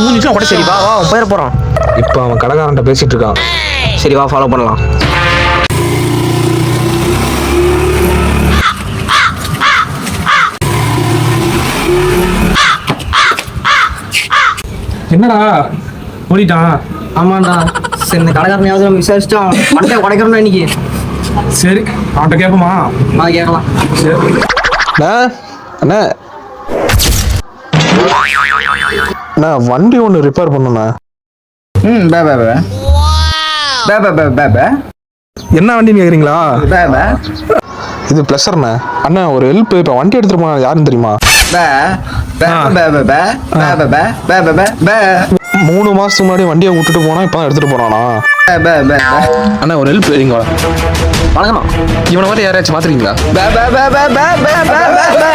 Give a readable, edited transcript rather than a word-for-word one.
மூஞ்சிச்சு கூட. சரி வா வா போயிட போறோம். இப்போ அவன் கடைக்காரன்ட்ட பேசிட்டு இருக்கான். சரி வா ஃபாலோ பண்ணலாம். என்னடா ஓடிட்டான்? ஆமாண்டா. சரி இந்த கடைக்காரனையாவது நம்ம விசாரிச்சிட்டோம். பண்டைய உடைக்கிறோம்னா இன்னைக்கு. சரி அவன்கிட்ட கேட்போமா? கேட்கலாம். சரி அண்ணா அண்ணா வண்டி ஒன்று ரிப்பேர் பண்ணுண்ணா. பே பே பே பே பே பே பே பே என்ன வண்டின்னு கேட்குறீங்களா? பே பே இது ப்ளஸர்ண்ணே. அண்ணா ஒரு ஹெல்ப், இப்போ வண்டி எடுத்துட்டு போனா யாருன்னு தெரியுமா? பே பே பே பே பே பே பே பே பே பே பே 3 மாசத்துக்கு முன்னாடி வண்டியை விட்டுட்டு போனா இப்போ எடுத்துட்டு போறானா? பே பே பே அண்ணா ஒரு ஹெல்ப் இங்க வணக்கம். இவனை மாதிரி யாராச்சும் மாத்துறீங்களா? பே பே பே பே பே பே பே பே